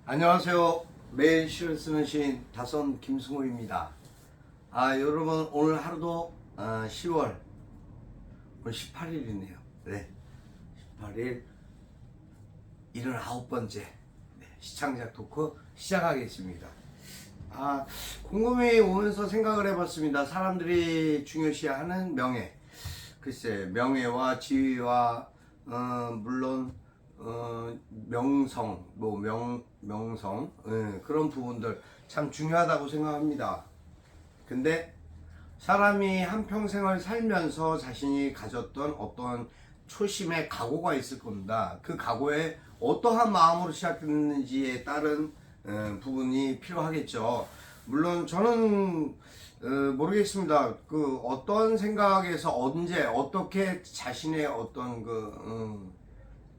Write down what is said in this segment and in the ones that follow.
안녕하세요. 매일 시를 쓰는 시인 다선 김승호입니다. 여러분 오늘 하루도 10월 오늘 18일이네요. 네, 18일 79번째 시창작 토크 시작하겠습니다. 곰곰이 오면서 생각을 해봤습니다. 사람들이 중요시하는 명예. 글쎄, 명예와 지위와 물론 명성, 명성, 그런 부분들 참 중요하다고 생각합니다. 근데 사람이 한평생을 살면서 자신이 가졌던 어떤 초심의 각오가 있을 겁니다. 그 각오에 어떠한 마음으로 시작했는지에 따른 부분이 필요하겠죠. 물론 저는 모르겠습니다. 그 어떤 생각에서 언제 어떻게 자신의 어떤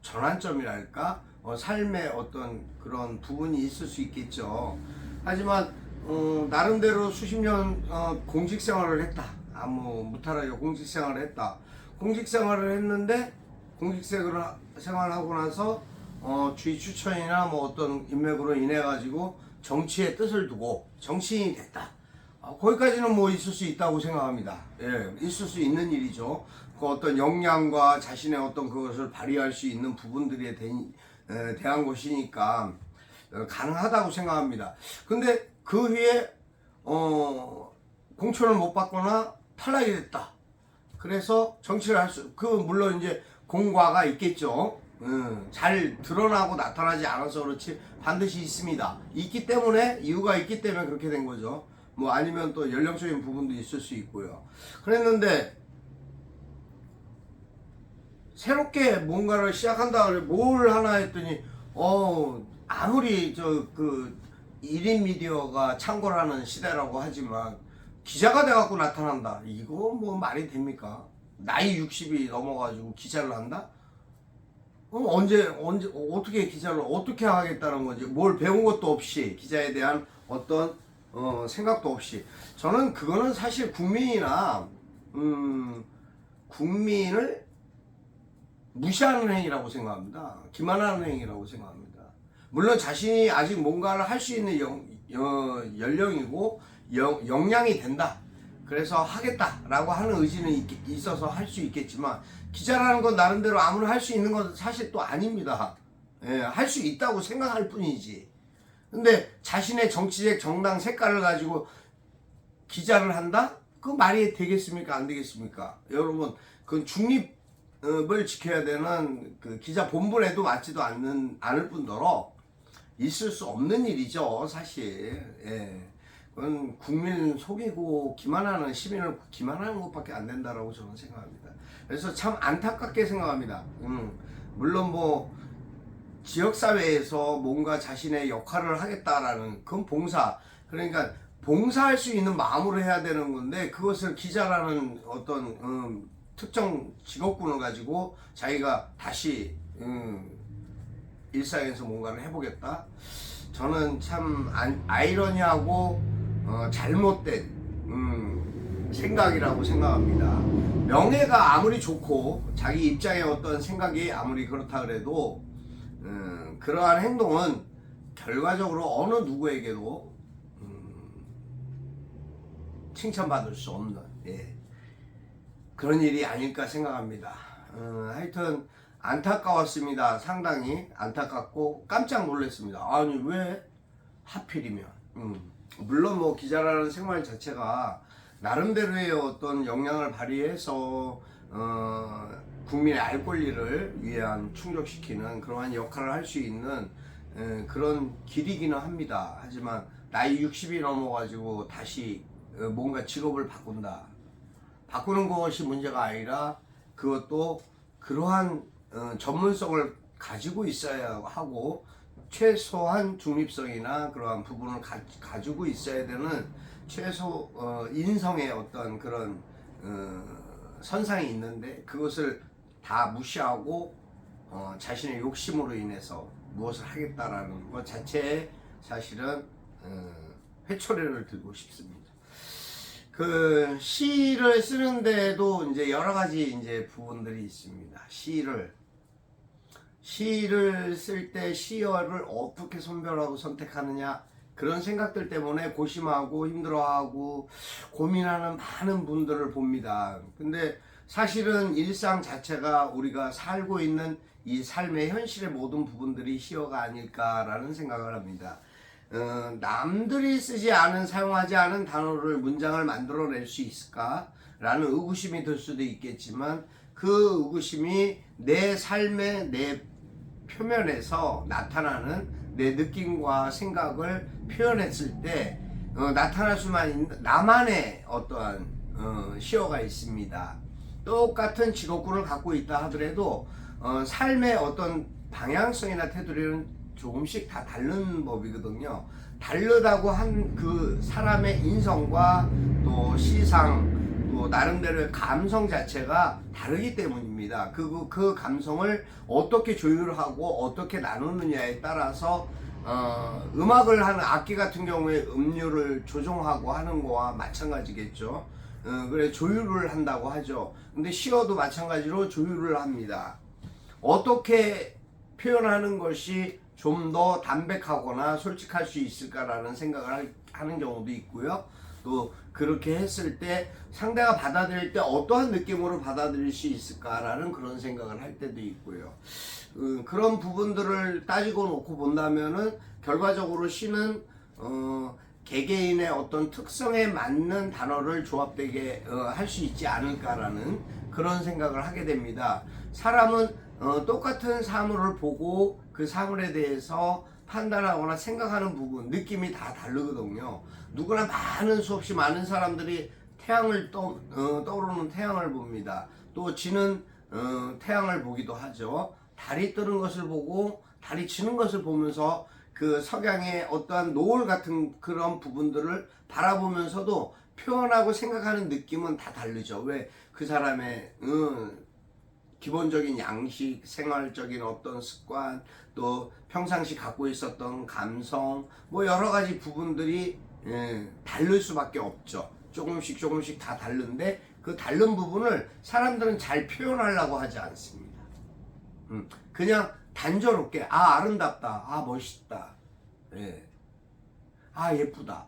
전환점이랄까 삶의 어떤 그런 부분이 있을 수 있겠죠. 하지만 나름대로 수십 년 공직생활을 했다. 아무 무탈하게 공직생활을 했다. 공직생활을 했는데 공직생활하고 나서 주위 추천이나 뭐 어떤 인맥으로 인해 가지고 정치에 뜻을 두고 정치인이 됐다. 거기까지는 뭐 있을 수 있다고 생각합니다. 예, 있을 수 있는 일이죠. 그 어떤 역량과 자신의 어떤 그것을 발휘할 수 있는 부분들에 대한 것이니까 가능하다고 생각합니다. 근데 그 후에 공천을 못 받거나 탈락이 됐다. 그래서 정치를 물론 이제 공과가 있겠죠. 잘 드러나고 나타나지 않아서 그렇지 반드시 있습니다. 이유가 있기 때문에 그렇게 된 거죠. 뭐 아니면 또 연령적인 부분도 있을 수 있고요. 그랬는데 새롭게 뭔가를 시작한다 그래 뭘 하나 했더니 아무리 1인 미디어가 창궐하는 시대라고 하지만 기자가 돼갖고 나타난다. 이거 뭐 말이 됩니까? 나이 60이 넘어가지고 기자를 한다? 언제 어떻게 기자를 어떻게 하겠다는 건지 뭘 배운 것도 없이 기자에 대한 어떤 생각도 없이 저는 그거는 사실 국민을 무시하는 행위라고 생각합니다. 기만하는 행위라고 생각합니다. 물론 자신이 아직 뭔가를 할 수 있는 연령이고 역량이 된다. 그래서 하겠다라고 하는 의지는 있어서 할 수 있겠지만 기자라는 건 나름대로 아무나 할 수 있는 건 사실 또 아닙니다. 예, 할 수 있다고 생각할 뿐이지. 근데 자신의 정치적 정당 색깔을 가지고 기자를 한다? 그 말이 되겠습니까? 안 되겠습니까? 여러분, 그 중립을 지켜야 되는 그 기자 본분에도 맞지도 않을 뿐더러 있을 수 없는 일이죠, 사실. 예. 그건 국민 속이고 시민을 기만하는 것밖에 안 된다라고 저는 생각합니다. 그래서 참 안타깝게 생각합니다. 물론 뭐 지역사회에서 뭔가 자신의 역할을 하겠다라는 그건 그러니까 봉사할 수 있는 마음으로 해야 되는 건데 그것을 기자라는 어떤 특정 직업군을 가지고 자기가 다시 일상에서 뭔가를 해보겠다. 저는 참 아이러니하고 잘못된 생각이라고 생각합니다. 명예가 아무리 좋고 자기 입장의 어떤 생각이 아무리 그렇다 그래도 그러한 행동은 결과적으로 어느 누구에게도 칭찬받을 수 없는 그런 일이 아닐까 생각합니다. 하여튼 안타까웠습니다. 상당히 안타깝고 깜짝 놀랐습니다. 아니 왜 하필이면 물론 뭐 기자라는 생활 자체가 나름대로의 어떤 역량을 발휘해서 국민의 알 권리를 위한 충족시키는 그러한 역할을 할 수 있는 그런 길이기는 합니다. 하지만 나이 60이 넘어가지고 다시 뭔가 직업을 바꾸는 것이 문제가 아니라 그것도 그러한 전문성을 가지고 있어야 하고 최소한 중립성이나 그러한 부분을 가지고 있어야 되는 최소 인성의 어떤 그런 선상이 있는데 그것을 다 무시하고 자신의 욕심으로 인해서 무엇을 하겠다라는 것 자체에 사실은 회초리를 들고 싶습니다. 그 시를 쓰는데도 이제 여러 가지 이제 부분들이 있습니다. 시를 쓸 때 시어를 어떻게 선별하고 선택하느냐, 그런 생각들 때문에 고심하고 힘들어하고 고민하는 많은 분들을 봅니다. 근데 사실은 일상 자체가 우리가 살고 있는 이 삶의 현실의 모든 부분들이 시어가 아닐까라는 생각을 합니다. 남들이 쓰지 않은, 사용하지 않은 단어를, 문장을 만들어낼 수 있을까라는 의구심이 들 수도 있겠지만, 그 의구심이 내 삶의 내 표면에서 나타나는 내 느낌과 생각을 표현했을 때 나타날 수만 있는 나만의 어떠한 시어가 있습니다. 똑같은 직업군을 갖고 있다 하더라도 삶의 어떤 방향성이나 테두리는 조금씩 다 다른 법이거든요. 다르다고 한 그 사람의 인성과 또 시상, 또 나름대로의 감성 자체가 다르기 때문입니다. 그 감성을 어떻게 조율하고 어떻게 나누느냐에 따라서 음악을 하는 악기 같은 경우에 음률을 조정하고 하는 거와 마찬가지겠죠. 그래 조율을 한다고 하죠. 근데 시어도 마찬가지로 조율을 합니다. 어떻게 표현하는 것이 좀 더 담백하거나 솔직할 수 있을까라는 생각을 하는 경우도 있고요. 또 그렇게 했을 때 상대가 받아들일 때 어떠한 느낌으로 받아들일 수 있을까라는 그런 생각을 할 때도 있고요. 그런 부분들을 따지고 놓고 본다면은 결과적으로 시는 개개인의 어떤 특성에 맞는 단어를 조합되게 할 수 있지 않을까라는 그런 생각을 하게 됩니다. 사람은 똑같은 사물을 보고 그 사물에 대해서 판단하거나 생각하는 부분, 느낌이 다 다르거든요. 누구나 수없이 많은 사람들이 태양을 떠오르는 태양을 봅니다. 또 지는 태양을 보기도 하죠. 달이 뜨는 것을 보고 달이 지는 것을 보면서 그 석양의 어떠한 노을 같은 그런 부분들을 바라보면서도 표현하고 생각하는 느낌은 다 다르죠. 왜? 그 사람의 기본적인 양식, 생활적인 어떤 습관, 또 평상시 갖고 있었던 감성, 뭐 여러 가지 부분들이 다를 수밖에 없죠. 조금씩 다 다른데 그 다른 부분을 사람들은 잘 표현하려고 하지 않습니다. 그냥 단조롭게 아름답다, 멋있다, 예쁘다.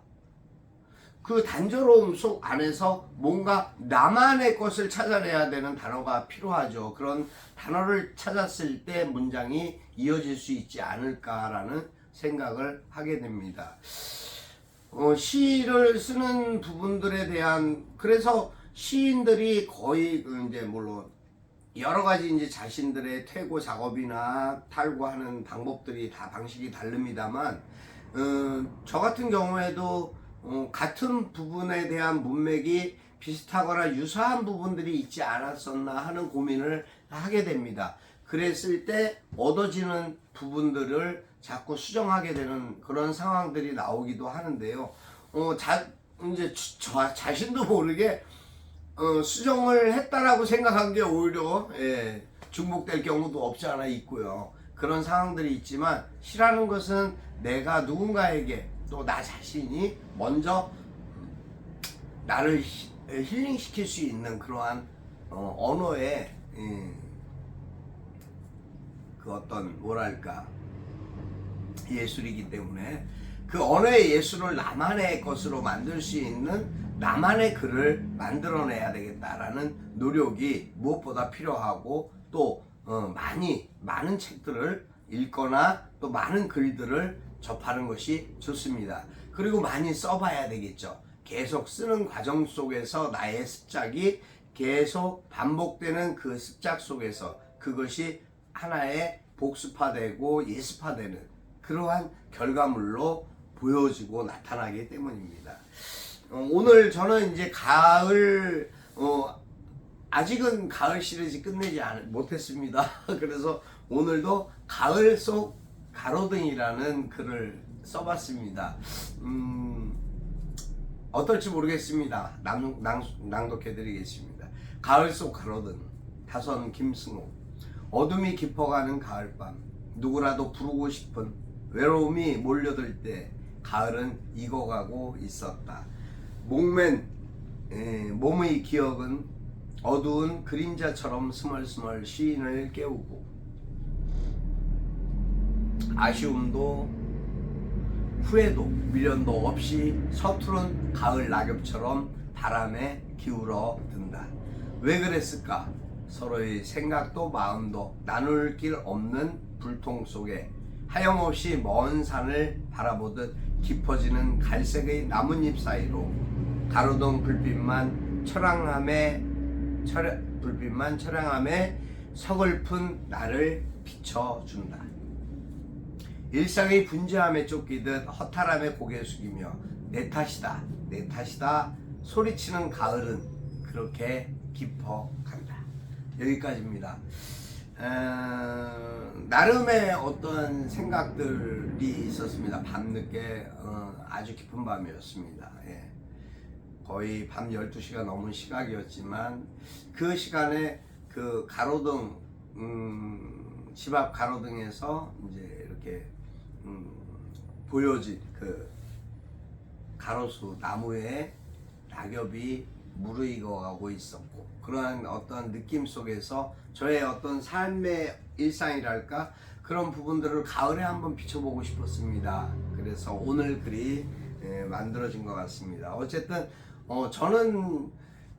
그 단조로움 속 안에서 뭔가 나만의 것을 찾아내야 되는 단어가 필요하죠. 그런 단어를 찾았을 때 문장이 이어질 수 있지 않을까라는 생각을 하게 됩니다. 시를 쓰는 부분들에 대한, 그래서 시인들이 거의 이제 물론 여러 가지 이제 자신들의 퇴고 작업이나 탈고하는 방법들이 다 방식이 다릅니다만, 저 같은 경우에도 같은 부분에 대한 문맥이 비슷하거나 유사한 부분들이 있지 않았었나 하는 고민을 하게 됩니다. 그랬을 때 얻어지는 부분들을 자꾸 수정하게 되는 그런 상황들이 나오기도 하는데요. 이제 저 자신도 모르게 수정을 했다라고 생각한 게 오히려 중복될 경우도 없지 않아 있고요. 그런 상황들이 있지만 시라는 것은 내가 누군가에게 또 나 자신이 먼저 나를 힐링시킬 수 있는 그러한 언어의 그 어떤 뭐랄까 예술이기 때문에 그 언어의 예술을 나만의 것으로 만들 수 있는 나만의 글을 만들어내야 되겠다라는 노력이 무엇보다 필요하고, 또 많은 책들을 읽거나 또 많은 글들을 접하는 것이 좋습니다. 그리고 많이 써봐야 되겠죠. 계속 쓰는 과정 속에서 나의 습작이 계속 반복되는 그 습작 속에서 그것이 하나의 복습화되고 예습화되는 그러한 결과물로 보여지고 나타나기 때문입니다. 오늘 저는 이제 가을, 아직은 가을 시리즈 끝내지 못했습니다. 그래서 오늘도 가을 속 가로등이라는 글을 써봤습니다. 어떨지 모르겠습니다. 낭독해드리겠습니다. 가을 속 가로등, 다선 김승호. 어둠이 깊어가는 가을밤, 누구라도 부르고 싶은 외로움이 몰려들 때 가을은 익어가고 있었다. 목맨 몸의 기억은 어두운 그림자처럼 스멀스멀 시인을 깨우고, 아쉬움도 후회도 미련도 없이 서투른 가을 낙엽처럼 바람에 기울어 든다. 왜 그랬을까? 서로의 생각도 마음도 나눌 길 없는 불통 속에 하염없이 먼 산을 바라보듯 깊어지는 갈색의 나뭇잎 사이로 가로등 불빛만 처량함에 서글픈 나를 비춰준다. 일상의 분주함에 쫓기듯 허탈함에 고개 숙이며 내 탓이다 내 탓이다 소리치는 가을은 그렇게 깊어간다. 여기까지입니다. 나름의 어떤 생각들이 있었습니다. 밤늦게 아주 깊은 밤이었습니다. 예. 거의 밤 12시가 넘은 시각이었지만 그 시간에 그 가로등 집 앞 가로등에서 이제 이렇게 보여진 그 가로수 나무에 낙엽이 무르익어가고 있었고 그러한 어떤 느낌 속에서 저의 어떤 삶의 일상이랄까 그런 부분들을 가을에 한번 비춰보고 싶었습니다. 그래서 오늘 글이 만들어진 것 같습니다. 어쨌든 저는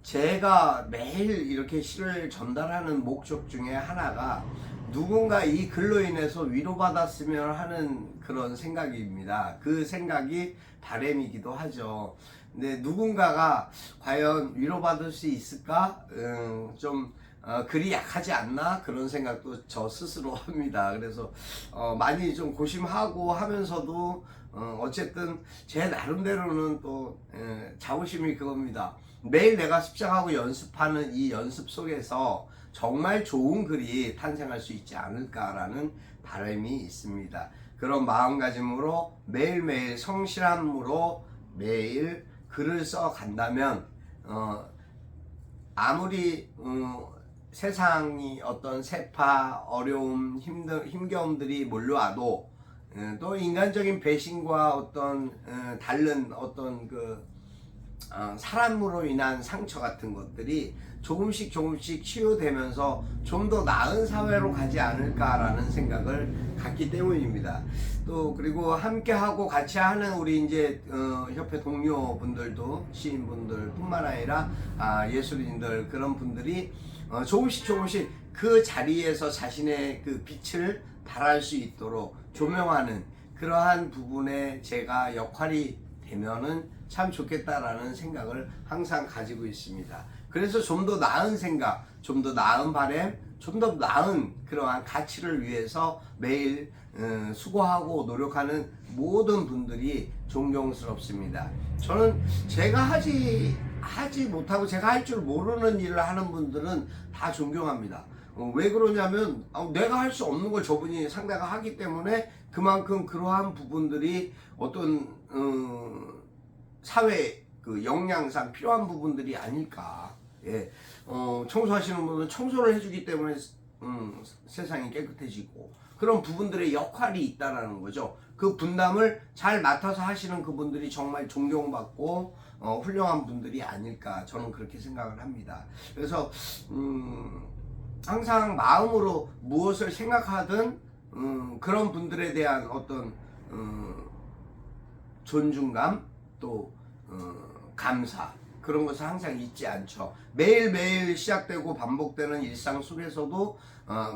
제가 매일 이렇게 시를 전달하는 목적 중에 하나가 누군가 이 글로 인해서 위로받았으면 하는 그런 생각입니다. 그 생각이 바람이기도 하죠. 근데 누군가가 과연 위로받을 수 있을까? 좀 글이 약하지 않나? 그런 생각도 저 스스로 합니다. 그래서 많이 좀 고심하고 하면서도 어쨌든 제 나름대로는 또 자부심이 그겁니다. 매일 내가 습작하고 연습하는 이 연습 속에서 정말 좋은 글이 탄생할 수 있지 않을까라는 바람이 있습니다. 그런 마음가짐으로 매일매일 성실함으로 매일 글을 써 간다면 아무리 세상이 어떤 세파, 어려움, 힘겨움들이 몰려와도 또 인간적인 배신과 어떤 다른 어떤 그 사람으로 인한 상처 같은 것들이 조금씩 치유되면서 좀 더 나은 사회로 가지 않을까라는 생각을 갖기 때문입니다. 또 그리고 함께하고 같이 하는 우리 이제 협회 동료분들도 시인분들 뿐만 아니라 예술인들 그런 분들이 조금씩 그 자리에서 자신의 그 빛을 발할 수 있도록 조명하는 그러한 부분에 제가 역할이 되면은 참 좋겠다라는 생각을 항상 가지고 있습니다. 그래서 좀 더 나은 생각, 좀 더 나은 바람, 좀 더 나은 그러한 가치를 위해서 매일 수고하고 노력하는 모든 분들이 존경스럽습니다. 저는 제가 하지 못하고 제가 할 줄 모르는 일을 하는 분들은 다 존경합니다. 왜 그러냐면 내가 할 수 없는 걸 저분이 상대가 하기 때문에 그만큼 그러한 부분들이 어떤 사회 그 역량상 필요한 부분들이 아닐까. 예. 청소하시는 분은 청소를 해주기 때문에 세상이 깨끗해지고 그런 부분들의 역할이 있다라는 거죠. 그 분담을 잘 맡아서 하시는 그분들이 정말 존경받고 훌륭한 분들이 아닐까 저는 그렇게 생각을 합니다. 그래서 항상 마음으로 무엇을 생각하든 그런 분들에 대한 어떤 존중감 또 감사 그런 것을 항상 잊지 않죠. 매일매일 시작되고 반복되는 일상 속에서도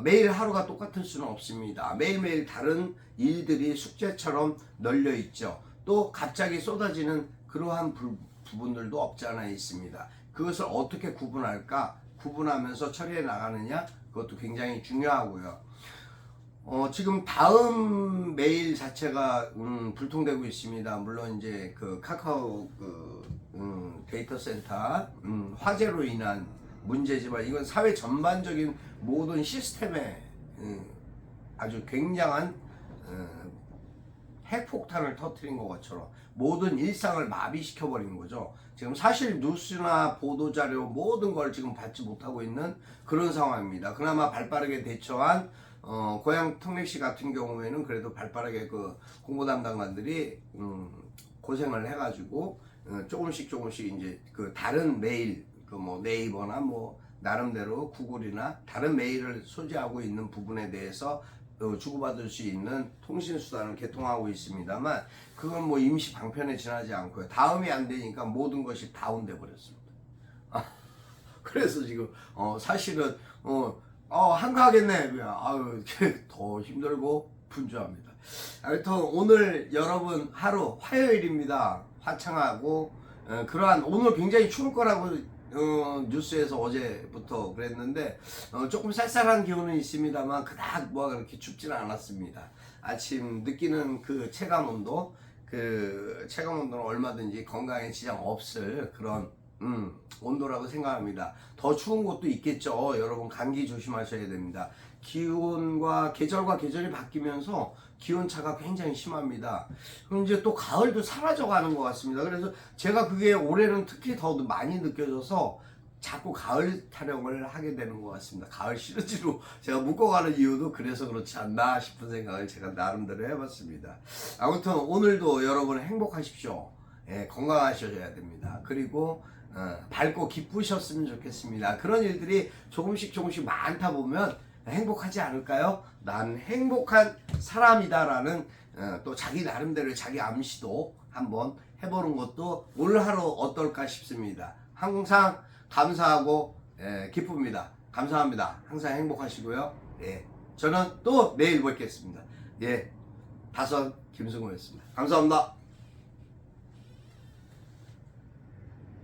매일 하루가 똑같을 수는 없습니다. 매일매일 다른 일들이 숙제처럼 널려 있죠. 또 갑자기 쏟아지는 그러한 부분들도 없지 않아 있습니다. 그것을 어떻게 구분할까? 구분하면서 처리해 나가느냐? 그것도 굉장히 중요하고요. 지금 다음 메일 자체가 불통되고 있습니다. 물론 이제 그 카카오 데이터 센터 화재로 인한 문제지만 이건 사회 전반적인 모든 시스템에 아주 굉장한 핵폭탄을 터뜨린 것처럼 모든 일상을 마비시켜버린 거죠. 지금 사실 뉴스나 보도자료 모든 걸 지금 받지 못하고 있는 그런 상황입니다. 그나마 발빠르게 대처한 고향 특례시 같은 경우에는 그래도 발빠르게 그 공보 담당관들이 고생을 해가지고 조금씩 이제 그 다른 메일 그 뭐 네이버나 뭐 나름대로 구글이나 다른 메일을 소지하고 있는 부분에 대해서 주고받을 수 있는 통신수단을 개통하고 있습니다만 그건 뭐 임시 방편에 지나지 않고요. 다음이 안 되니까 모든 것이 다운돼 버렸습니다. 그래서 지금 사실은 한가하겠네. 아유 더 힘들고 분주합니다. 하여튼 오늘 여러분 하루 화요일입니다. 화창하고 그러한 오늘 굉장히 추울 거라고 뉴스에서 어제부터 그랬는데 조금 쌀쌀한 기온은 있습니다만 그닥 뭐가 그렇게 춥지는 않았습니다. 아침 느끼는 그 체감온도 그 체감온도는 얼마든지 건강에 지장 없을 그런 온도라고 생각합니다. 더 추운 곳도 있겠죠. 여러분 감기 조심하셔야 됩니다. 기온과 계절이 바뀌면서 기온차가 굉장히 심합니다. 그럼 이제 또 가을도 사라져 가는 것 같습니다. 그래서 제가 그게 올해는 특히 더 많이 느껴져서 자꾸 가을 타령을 하게 되는 것 같습니다. 가을 시리즈로 제가 묶어가는 이유도 그래서 그렇지 않나 싶은 생각을 제가 나름대로 해봤습니다. 아무튼 오늘도 여러분 행복하십시오. 예, 건강하셔야 됩니다. 그리고 밝고 기쁘셨으면 좋겠습니다. 그런 일들이 조금씩 많다 보면 행복하지 않을까요? 난 행복한 사람이다라는 또 자기 나름대로 자기 암시도 한번 해보는 것도 오늘 하루 어떨까 싶습니다. 항상 감사하고 기쁩니다. 감사합니다. 항상 행복하시고요. 예, 저는 또 내일 뵙겠습니다. 예, 다선 김승호였습니다. 감사합니다.